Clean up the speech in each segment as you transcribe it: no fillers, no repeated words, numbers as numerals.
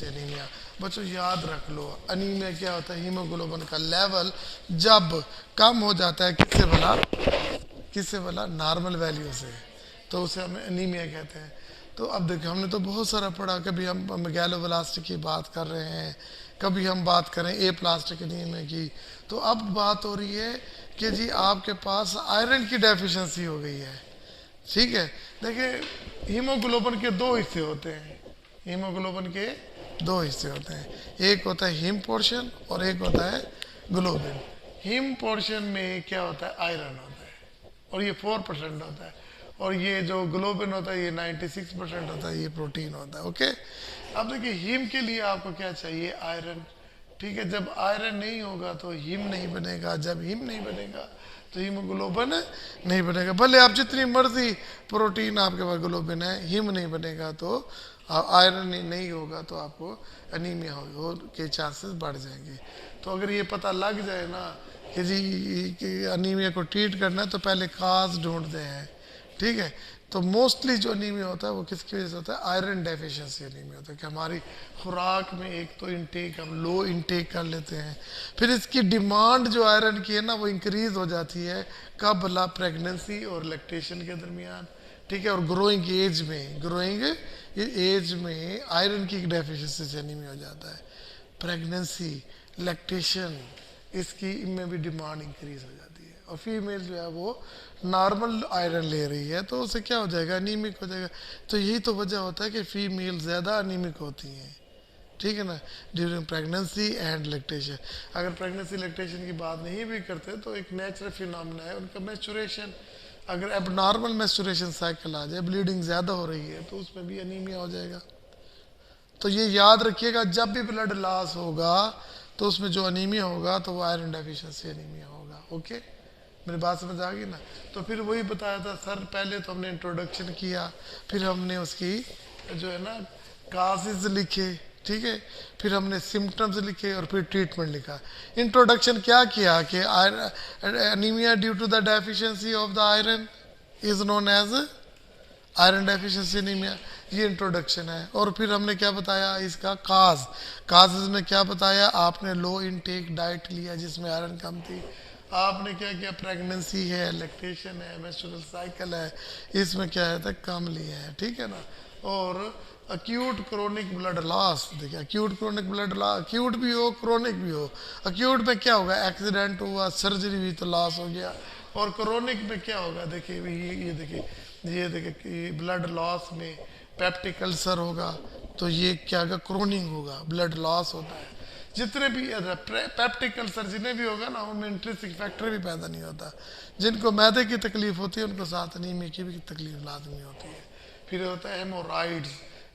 Anaemia. बच्चों याद रख लो, अनीमिया क्या होता है, हीमोग्लोबिन का लेवल जब कम हो जाता है किससे भला, नॉर्मल वैल्यू से, तो उसे हमें अनीमिया कहते हैं। तो अब देखो हमने तो बहुत सारा पढ़ा, कभी हम मेगालोब्लास्टिक की बात कर रहे हैं, कभी हम बात करें ए प्लास्टिक एनीमिया की। तो अब बात हो रही है कि जी आपके पास आयरन की डेफिशिएंसी हो गई है। ठीक है, देखिए हीमोग्लोबिन के दो हिस्से होते हैं, हीमोग्लोबिन के दो हिस्से होते हैं, एक होता है हीम पोर्शन और एक होता है ग्लोबिन। हीम पोर्शन में क्या होता है, आयरन होता है और ये 4% होता है, और ये जो ग्लोबिन होता है ये 96% होता है, ये प्रोटीन होता है। ओके, अब देखिए हीम के लिए आपको क्या चाहिए, आयरन। ठीक है, जब आयरन नहीं होगा तो हीम नहीं बनेगा, जब हीम नहीं बनेगा तो हीमोग्लोबिन नहीं बनेगा। भले आप जितनी मर्जी प्रोटीन आपके पास ग्लोबिन है, हीम नहीं बनेगा तो आयरन नहीं होगा तो आपको अनीमिया हो के चांसेस बढ़ जाएंगे। तो अगर ये पता लग जाए ना कि जी कि अनीमिया को ट्रीट करना है, तो पहले काज ढूंढते हैं। ठीक है, तो मोस्टली जो अनीमिया होता है वो किसकी वजह से होता है, आयरन डेफिशिएंसी अनीमिया होता है कि हमारी खुराक में एक तो इनटेक हम लो इनटेक कर लेते हैं, फिर इसकी डिमांड जो आयरन की है ना वो इंक्रीज हो जाती है, कब ला, प्रेगनेंसी और लैक्टेशन के दरमियान। ठीक है, और ग्रोइंग एज में आयरन की डेफिशिएंसी से एनीमिया हो जाता है। प्रेगनेंसी, लैक्टेशन, इसकी इनमें भी डिमांड इंक्रीज हो जाती है, और फीमेल जो है वो नॉर्मल आयरन ले रही है तो उसे क्या हो जाएगा, अनीमिक हो जाएगा। तो यही तो वजह होता है कि फीमेल ज़्यादा अनीमिक होती हैं। ठीक है ना, ड्यूरिंग प्रेगनेंसी एंड लैक्टेशन। अगर प्रेगनेंसी लैक्टेशन की बात नहीं भी करते तो एक नेचुरल फिनोमेना है उनका मैस्चुरेशन। अगर अब नॉर्मल मैस्चुरेशन साइकिल आ जाए, ब्लीडिंग ज़्यादा हो रही है तो उसमें भी अनीमिया हो जाएगा। तो ये याद रखिएगा, जब भी ब्लड लॉस होगा तो उसमें जो अनीमिया होगा तो वो आयरन डेफिशिएंसी अनीमिया होगा। ओके, मेरी बात समझ आ गई ना। तो फिर वही बताया था सर, पहले तो हमने इंट्रोडक्शन किया, फिर हमने उसकी जो है ना काजेज लिखे। ठीक है, फिर हमने सिम्टम्स लिखे और फिर ट्रीटमेंट लिखा। इंट्रोडक्शन क्या किया कि anaemia due to the deficiency of the iron is known as iron deficiency anaemia, ये इंट्रोडक्शन है। और फिर हमने क्या बताया, इसका काजेज में क्या बताया, आपने लो इनटेक डाइट लिया जिसमें आयरन कम थी, आपने क्या किया, प्रेगनेंसी है, लैक्टेशन है, मेंस्ट्रुअल साइकिल है, इसमें क्या है तक कम लिया है। ठीक है ना, और अक्यूट क्रोनिक ब्लड लॉस, देखिए acute chronic blood loss, acute भी हो क्रोनिक भी हो। अक्यूट में क्या होगा, एक्सीडेंट हुआ, सर्जरी हुई तो लॉस हो गया, और क्रोनिक में क्या होगा, देखिए ये देखिए कि ब्लड लॉस में पेप्टिक अल्सर होगा, तो ये क्या होगा, क्रोनिक होगा, ब्लड लॉस होता है। जितने भी पेप्टिक अल्सर जिन्हें भी होगा ना उनमें इंट्रिंसिक फैक्टर भी पैदा नहीं होता। जिनको मैदे की तकलीफ होती है उनको साथ अनीमिया की भी तकलीफ लाजमी होती है। फिर होता है हेमोराइड्स,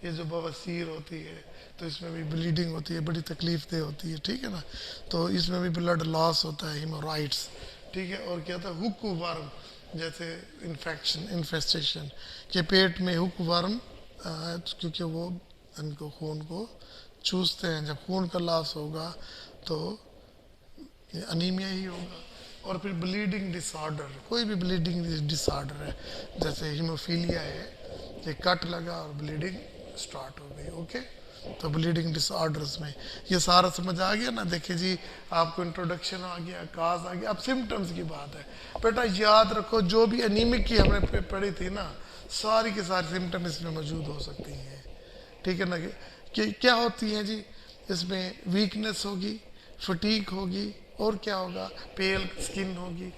ये जो बवासीर होती है तो इसमें भी ब्लीडिंग होती है, बड़ी तकलीफ दे होती है। ठीक है ना, तो इसमें भी ब्लड लॉस होता है, हेमोराइड्स। ठीक है, और क्या होता है, हुक वर्म, जैसे इन्फेस्टेशन के पेट में हुक वर्म, क्योंकि वो इनको खून को चूसते हैं, जब खून का लॉस होगा तो ये अनीमिया ही होगा। और फिर ब्लीडिंग डिसऑर्डर, कोई भी ब्लीडिंग डिसऑर्डर है, जैसे हीमोफीलिया है, ये कट लगा और ब्लीडिंग स्टार्ट हो गई। ओके, तो ब्लीडिंग डिसऑर्डर्स में ये सारा समझ आ गया ना। देखिए जी, आपको इंट्रोडक्शन आ गया, काज आ गया, अब सिम्टम्स की बात है। बेटा याद रखो, जो भी अनीमिक की हमने पढ़ी थी ना, सारी के सारी सिम्टम इसमें मौजूद हो सकती हैं। ठीक है ना, कि क्या होती हैं जी, इसमें वीकनेस होगी, फटीक होगी, और क्या होगा, पेल स्किन होगी,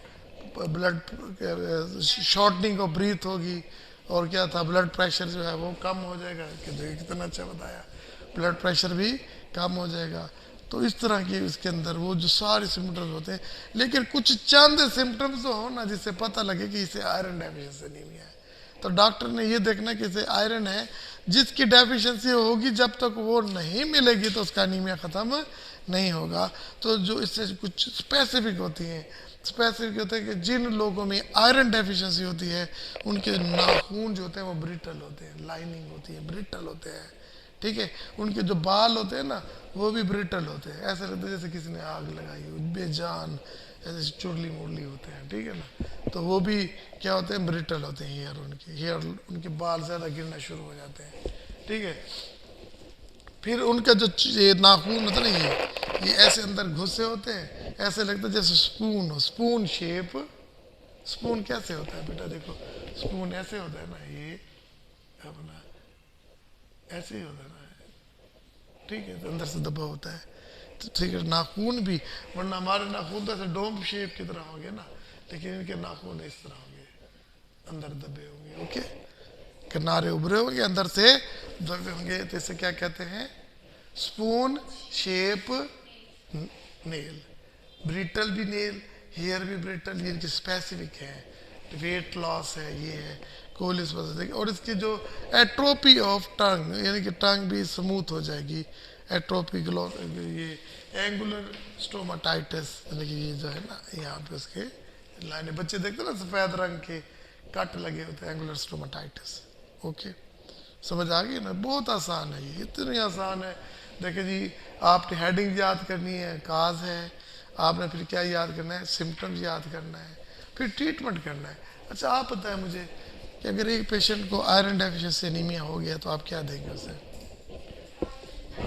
ब्लड शॉर्टनिंग ऑफ ब्रीथ होगी, और क्या था, ब्लड प्रेशर जो है वो कम हो जाएगा। कि देखिए कितना अच्छा बताया, ब्लड प्रेशर भी कम हो जाएगा। तो इस तरह की इसके अंदर वो जो सारे सिम्टम्स होते हैं, लेकिन कुछ चंद सिम्टम्स तो हो ना जिससे पता लगे कि इसे आयरन डेफिशिएंसी एनीमिया है, तो डॉक्टर ने ये देखना कि इसे आयरन है। जिसकी डेफिशिएंसी होगी जब तक वो नहीं मिलेगी तो उसका अनीमिया ख़त्म नहीं होगा। तो जो इससे कुछ स्पेसिफिक होती हैं, स्पेसिफिक होता है कि जिन लोगों में आयरन डेफिशिएंसी होती है उनके नाखून जो होते हैं वो ब्रिटल होते हैं, लाइनिंग होती है, ब्रिटल होते हैं। ठीक है, उनके जो बाल होते हैं ना वो भी ब्रिटल होते हैं, ऐसा लगता है जैसे किसी ने आग लगाई हो, बेजान, ऐसे चुरली मुरली होते हैं। ठीक है ना, तो वो भी क्या होते हैं, ब्रिटल होते हैं। हेयर उनके बाल ज़्यादा गिरना शुरू हो जाते हैं। ठीक है, फिर उनका जो ये नाखून होता है ना, ये ऐसे अंदर घुसे होते हैं, ऐसे लगता है जैसे स्पून हो, स्पून शेप। स्पून कैसे होता है बेटा, देखो स्पून ऐसे होता है ना, ये अपना ऐसे ही होता है ना, ठीक है, तो अंदर से दबा होता है। तो ठीक है, नाखून भी, वरना हमारे नाखून तो ऐसे डोम शेप की तरह होंगे ना, लेकिन इनके नाखून इस तरह होंगे, अंदर दबे होंगे। ओके, किनारे उभरे होंगे, अंदर से दबे होंगे, तो इसे क्या कहते हैं, स्पून शेप नेल। ब्रिटल भी नेल, हेयर भी ब्रिटल, ये इनकी स्पेसिफिक है, वेट लॉस है, ये है कोलिस वजह। और इसकी जो एट्रोपी ऑफ टंग, यानी कि टंग भी स्मूथ हो जाएगी, एट्रोपी ग्लो, ये एंगुलर स्टोमाटाइटिस, यानी कि ये जो है ना यहाँ पे उसके लाइने, बच्चे देखते हैं ना सफ़ेद रंग के कट लगे होते हैं, एंगुलर स्टोमाटाइटिस। ओके, समझ आ गई ना, बहुत आसान है ये, इतनी आसान है। देखिए जी, आपने हेडिंग याद करनी है, काज है, आपने फिर क्या याद करना है, सिम्टम्स याद करना है, फिर ट्रीटमेंट करना है। अच्छा, आप बताएं मुझे कि अगर एक पेशेंट को आयरन डेफिशिएंसी एनीमिया हो गया तो आप क्या देंगे उसे?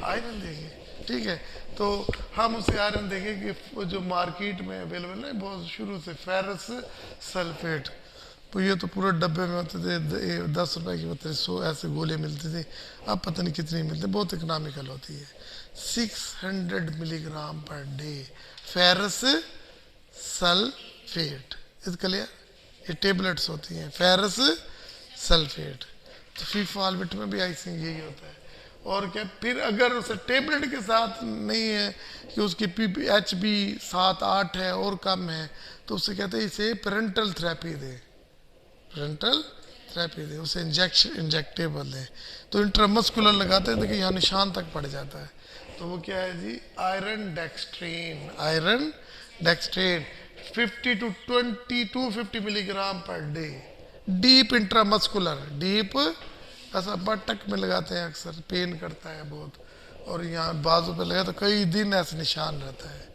आयरन देंगे, ठीक है। तो हम उसे आयरन देंगे कि जो मार्केट में अवेलेबल है बहुत शुरू से, फेरस सल्फेट। तो ये तो पूरे डब्बे में होते थे, 10 रुपए की होते थे, 100 ऐसे गोले मिलती थी, अब पता नहीं कितनी मिलती, बहुत इकोनॉमिकल होती है। 600 milligram per day ferrous sulphate, इसके लिए ये टेबलेट्स होती हैं, फेरस सल्फेट। तो फीफॉल्बिट में भी आई थिंक यही होता है। और क्या, फिर अगर उसे टेबलेट के साथ नहीं है कि उसकी PH भी 7-8 है और कम है, तो उसे कहते हैं इसे पेरेंटल थेरेपी दे, पेरेंटल थेरेपी दे, उसे इंजेक्टेबल है। तो इंट्रामस्कुलर लगाते हैं, देखिए यहाँ निशान तक पड़ जाता है। तो वो क्या है जी, iron dextran, iron dextran 50 to 250 milligram per day, deep intramuscular, deep ऐसा बटक में लगाते हैं, अक्सर पेन करता है बहुत, और यहाँ बाजू पे लगा तो कई दिन ऐसे निशान रहता है।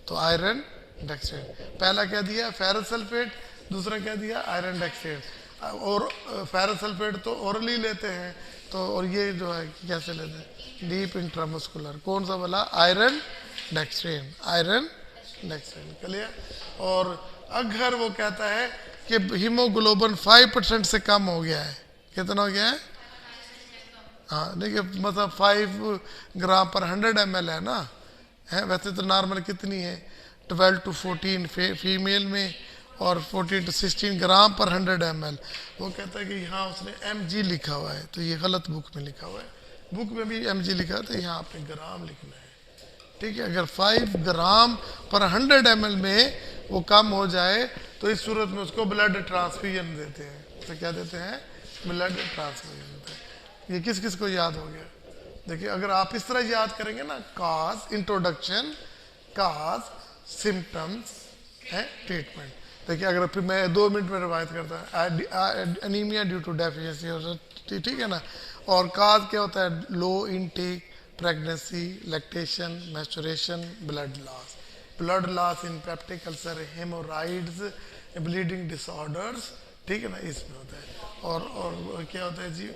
तो आयरन डेक्सट्रेन, पहला क्या दिया, फेरस सल्फेट, दूसरा क्या दिया, आयरन डेक्सट्रेन। और फेरस सल्फेट तो ओरली लेते हैं, तो और ये जो है कैसे लेते हैं, डीप इंट्रामस्कुलर, कौन सा वाला, आयरन डेक्सट्रेन, आयरन डेक्सट्रेन, क्लियर। और अगर वो कहता है कि हीमोग्लोबिन 5% से कम हो गया है, कितना हो गया है, हाँ देखिए, मतलब 5 ग्राम पर 100 ml है ना, है वैसे तो नॉर्मल कितनी है, 12 to 14 फीमेल में, और 14 to 16 ग्राम पर 100 ml। वो कहता है कि यहाँ उसने mg लिखा हुआ है, तो ये गलत बुक में लिखा हुआ है, बुक में भी mg लिखा है, तो यहाँ आपने ग्राम लिखना है, ठीक है। अगर 5 ग्राम पर 100 ml में वो कम हो जाए, तो इस सूरत में उसको ब्लड ट्रांसफ्यूजन देते हैं, तो क्या देते हैं, ब्लड ट्रांसफ्यूजन देते हैं। ये किस किस को याद हो गया, देखिए अगर आप इस तरह याद करेंगे ना, काज, इंट्रोडक्शन, काज, सिम्टम्स है, ट्रीटमेंट। देखिए अगर फिर मैं 2 मिनट में रिवायत करता हूँ, एनीमिया ड्यू टू डेफिशिएंसी, ठीक है ना। और काज क्या होता है, low intake, pregnancy, lactation, menstruation, blood loss in peptic ulcer, haemorrhoids, bleeding disorders, ठीक है ना, इसमें होता है। और क्या होता है जी,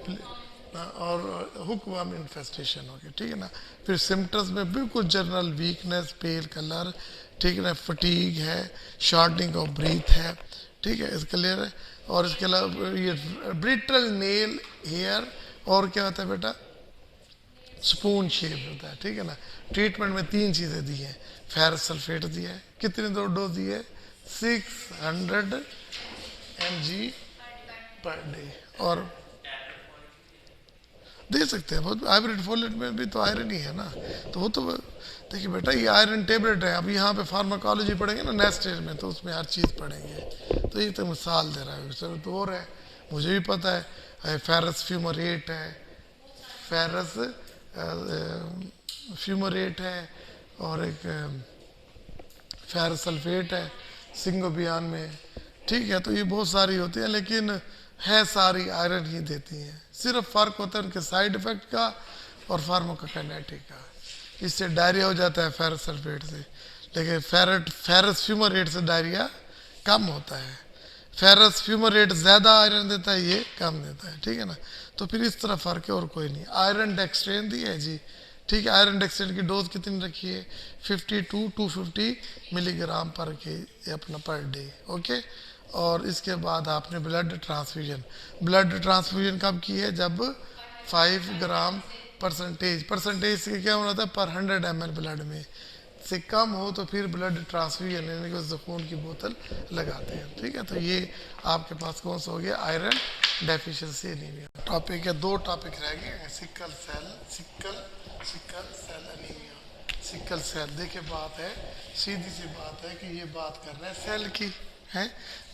और हुकवर्म इन्फेस्टेशन हो गया, ठीक है ना। फिर सिम्टम्स में बिल्कुल जनरल वीकनेस, पेल कलर, ठीक है ना, फटीग है, शॉर्टनिंग ऑफ ब्रीथ है, ठीक है, इसके लिए। और इसके अलावा ये ब्रिटल नेल हेयर, और क्या होता है बेटा, स्पून शेप होता है, ठीक है ना। ट्रीटमेंट में 3 चीज़ें दी हैं, फेरस सल्फेट दिया है, कितने डोज दिए, 600 mg पर डे, और दे सकते हैं बहुत। हाइब्रिड फोलेट में भी तो आयरन ही है ना, तो वो तो देखिए बेटा ये आयरन टेबलेट है। अब यहाँ पे फार्माकोलॉजी पढ़ेंगे ना नेक्स्ट ईयर में, तो उसमें हर चीज़ पढ़ेंगे। तो ये तो मिसाल दे रहा है, सर तो और है, मुझे भी पता है, फेरस फ्यूमरेट है, फेरस फ्यूमरेट है, और एक फेरस सल्फेट है सिंगोबियान में, ठीक है। तो ये बहुत सारी होती है, लेकिन है सारी आयरन ही देती हैं, सिर्फ फ़र्क होता है उनके साइड इफ़ेक्ट का और फार्माकोकाइनेटिक का। इससे डायरिया हो जाता है फेरस सल्फेट से, लेकिन फेरस फ्यूमरेट से डायरिया कम होता है। फेरस फ्यूमरेट ज़्यादा आयरन देता है, ये कम देता है, ठीक है ना। तो फिर इस तरह फ़र्क है और कोई नहीं। आयरन डेक्सट्रेन दी है जी, ठीक है। आयरन डेक्सेलेट की डोज कितनी रखी है? 50 टू 250 मिलीग्राम पर के अपना पर डे। ओके। और इसके बाद आपने ब्लड ट्रांसफ्यूजन कब की है? जब 5 ग्राम परसेंटेज से क्या होना था? पर 100 ml ब्लड में से कम हो तो फिर ब्लड ट्रांसफ्यूजन यानी कि उस खून की बोतल लगाते हैं। ठीक है। तो ये आपके पास कौन सा हो गया? Iron deficiency anaemia. टॉपिक है, 2 टॉपिक रह गए हैं, sickle cell anaemia. Sickle cell, देखिए बात है, सीधी सी बात है कि ये बात कर रहे हैं सेल की है।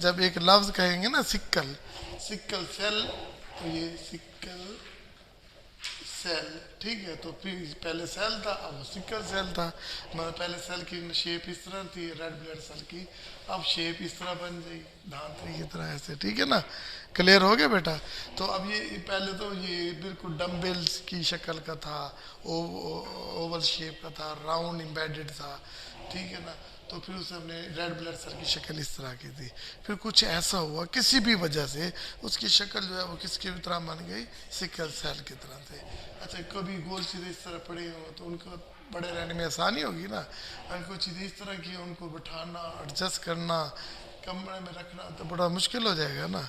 जब एक लफ्ज कहेंगे ना सिकल सेल, तो ये सिकल सेल, ठीक है। तो फिर पहले सेल था, अब सिकल सेल था। मतलब पहले सेल की शेप इस तरह थी, रेड ब्लड सेल की, अब शेप इस तरह बन गई, धांतरी की तरह ऐसे। ठीक है ना? क्लियर हो गया बेटा? तो अब ये पहले तो ये बिल्कुल डम्बल्स की शक्ल का था, ओवल शेप का था, राउंड एम्बेडेड था। ठीक है ना? तो फिर उसे हमने रेड ब्लड सेल की शक्ल इस तरह की थी। फिर कुछ ऐसा हुआ किसी भी वजह से उसकी शक्ल जो है वो किसकी तरह बन गई? सिकल सेल की तरह से। अच्छा, कभी गोल चीज़ें इस तरह पड़ी हो तो उनको बड़े रहने में आसानी होगी ना। उनको चीज़ें इस तरह की उनको बिठाना, एडजस्ट करना, कमरे में रखना तो बड़ा मुश्किल हो जाएगा ना।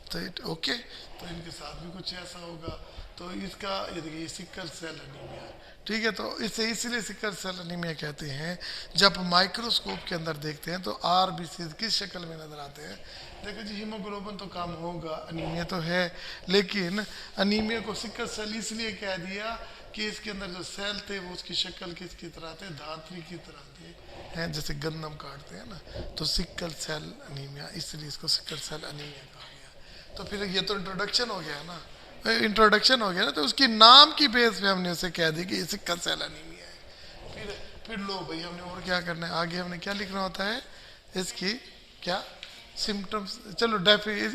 तो ओके, तो इनके साथ भी कुछ ऐसा होगा। तो इसका ये देखिए सिकल सेल एनीमिया। ठीक है। तो इसे इसलिए सिकल सेल एनीमिया कहते हैं। जब माइक्रोस्कोप के अंदर देखते हैं तो आरबीसी किस शक्ल में नजर आते हैं? देखो जी, हीमोग्लोबिन तो कम होगा, अनीमिया तो है, लेकिन अनीमिया को सिकल सेल इसलिए कह दिया कि इसके अंदर जो सेल थे वो उसकी शक्ल किसकी तरह थे? धातरी की तरह थे, हैं, जैसे गंदम काटते हैं ना। तो सिकल सेल अनीमिया, इसलिए इसको सिकल सेल अनीमिया कहा गया। तो फिर ये तो इंट्रोडक्शन हो गया ना, इंट्रोडक्शन हो गया ना। तो उसकी नाम की बेस पे हमने उसे कह दी कि ये सिकल सेल अनीमिया है। फिर लो भाई, हमने और क्या करना है? आगे हमने क्या लिखना होता है? इसकी क्या सिम्टम्स? चलो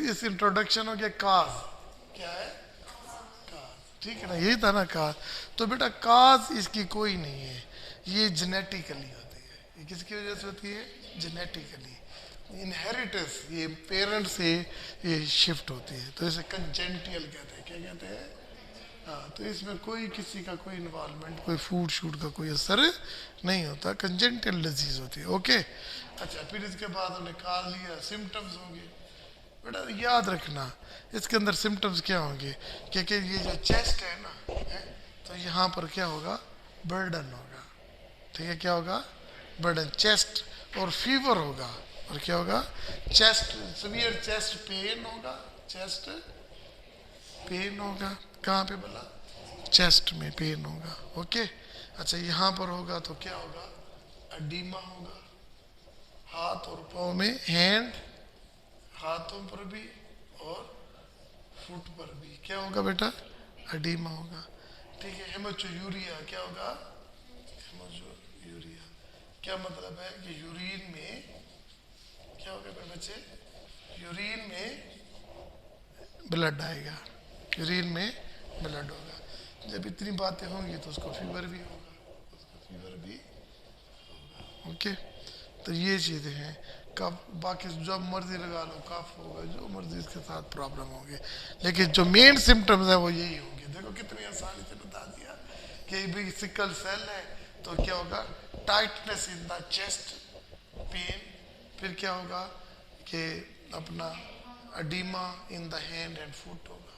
इस इंट्रोडक्शन हो गया। काज क्या है? काज, ठीक है ना? यही था ना काज। तो बेटा काज इसकी कोई नहीं है, ये जेनेटिकली होती है। ये किसकी वजह से होती है? जेनेटिकली, इनहेरिटेंस, ये पेरेंट्स से ये शिफ्ट होती है। तो इसे कंजेंटियल कहते हैं। क्या कहते हैं? हाँ। तो इसमें कोई किसी का कोई इन्वॉल्वमेंट, कोई फूड शूड का कोई असर नहीं होता, कंजेंटियल डिजीज होती है। ओके। अच्छा, फिर इसके बाद हमने कहा लिया सिम्टम्स होंगे। बेटा याद रखना इसके अंदर सिम्टम्स क्या होंगे? क्योंकि ये जो चेस्ट है ना है, तो यहाँ पर क्या होगा? बर्डन होगा। ठीक है, क्या होगा? बर्डन, चेस्ट और फीवर होगा। और क्या होगा? चेस्ट, सीवियर चेस्ट पेन होगा। चेस्ट पेन होगा। कहाँ पे बोला? चेस्ट में पेन होगा। ओके। अच्छा, यहाँ पर होगा तो क्या होगा? एडीमा होगा। हाथ और पाँव में, हैंड, हाथों पर भी और फुट पर भी क्या होगा बेटा? एडीमा होगा। ठीक है। हेमोचूरिया क्या होगा? हेमोचूरिया क्या मतलब है? कि यूरिन में क्या होगा मेरे बच्चे? यूरिन में ब्लड आएगा, यूरिन में ब्लड होगा। जब इतनी बातें होंगी तो उसको फीवर भी होगा, ओके। तो ये चीज़ें हैं। कफ, बाकी जब मर्जी लगा लो, कफ होगा, जो मर्जी इसके साथ प्रॉब्लम होगी, लेकिन जो मेन सिम्टम्स है वो यही होंगे। देखो कितनी आसानी से बता दिया कि भाई सिकल सेल है तो क्या होगा? Tightness in the chest, pain. फिर क्या होगा? कि अपना oedema in the hand and foot होगा।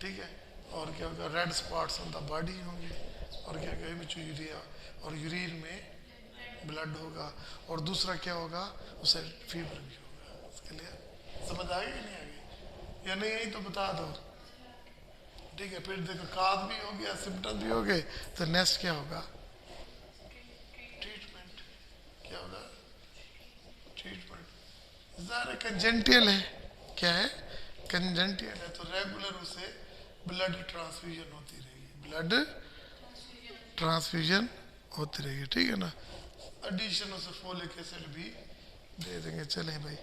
ठीक है। और क्या होगा? Red spots on the body होंगे। और क्या होगा? हेमोचूरिया, और यूरिन में ब्लड होगा। और दूसरा क्या होगा? उसे फीवर भी होगा। इसके लिए समझ आ गई कि नहीं आ गई? या नहीं आई तो बता दो। ठीक है। फिर देखो काज भी हो गया, सिम्टम्स भी हो गए, तो नेक्स्ट क्या होगा? ट्रीटमेंट। क्या होगा? ट्रीटमेंट। ज़ाहिर कंजेंटियल है। क्या है? कंजेंटियल है, तो रेगुलर उसे ब्लड ट्रांसफ्यूजन होती रहेगी, ब्लड ट्रांसफ्यूजन होती रहेगी। ठीक है ना? एडिशन उसे फोलिक एसिड भी दे देंगे। चलें भाई,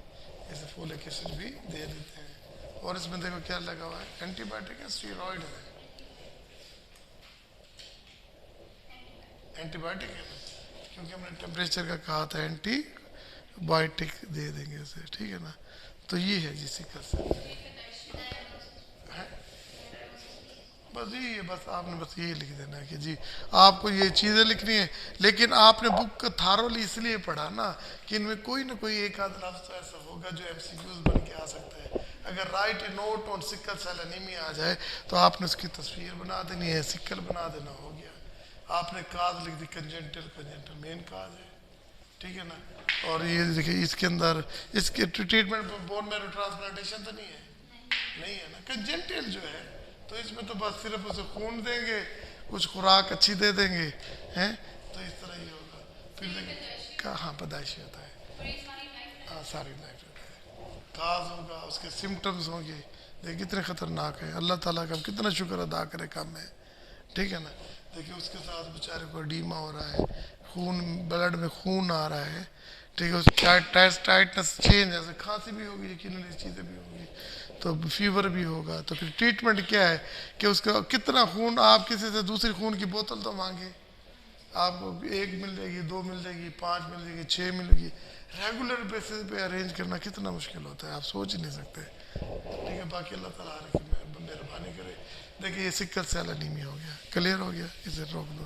इसे फोलिक एसिड भी दे देते हैं। और इसमें देखो क्या लगा हुआ है? एंटीबायोटिक है, स्टीरॉइड है। एंटीबायोटिक है क्योंकि हमने टेम्परेचर का कहा था, एंटीबायोटिक दे देंगे उसे। ठीक है ना? तो ये है जिसकी कसर है। बस बस यही है, बस आपने बस यही लिख देना है कि जी आपको ये चीज़ें लिखनी है। लेकिन आपने बुक को थारोली इसलिए पढ़ा ना कि इनमें कोई ना कोई एक आध लफ्ज़ तो ऐसा होगा जो एमसीक्यूज बन के आ सकता है। अगर write a note on sickle cell anaemia आ जाए तो आपने उसकी तस्वीर बना देनी है, सिकल बना देना, हो गया। आपने काज लिख दी, कंजेंटल, कंजेंटल मेन काज है, ठीक है ना। और ये देखिए इसके अंदर इसके ट्रीटमेंट बोन मैरो ट्रांसप्लांटेशन तो नहीं है, नहीं है ना। कंजेंटल जो है तो इसमें तो बस सिर्फ उसे खून देंगे, कुछ खुराक अच्छी दे देंगे, हैं, तो इस तरह ही होगा। फिर देखिए हाँ पैदाइशी होता है, हाँ सारी लाइफ होता है। काज होगा, उसके सिम्टम्स होंगे। देखिए कितने खतरनाक है, अल्लाह ताला का हम कितना शुक्र अदा करें कम है, ठीक है ना। देखिए उसके साथ बेचारे को डीमा हो रहा है, खून ब्लड में खून आ रहा है, ठीक है। उसकी टाइटनेस चेंज, जैसे खांसी भी होगी, यकीन ये चीज़ें भी होंगी, तो फीवर भी होगा। तो फिर ट्रीटमेंट क्या है कि उसका कितना खून, आप किसी से दूसरी खून की बोतल तो मांगे, आपको एक मिल जाएगी, दो मिल जाएगी, पाँच मिल जाएगी, छः मिलेगी। रेगुलर बेसिस पे अरेंज करना कितना मुश्किल होता है, आप सोच ही नहीं सकते, ठीक है। बाकी अल्लाह ताला मेहरबानी करे। देखिए ये सिकल सेल एनीमिया हो गया, क्लियर हो गया, इसे रोक दो।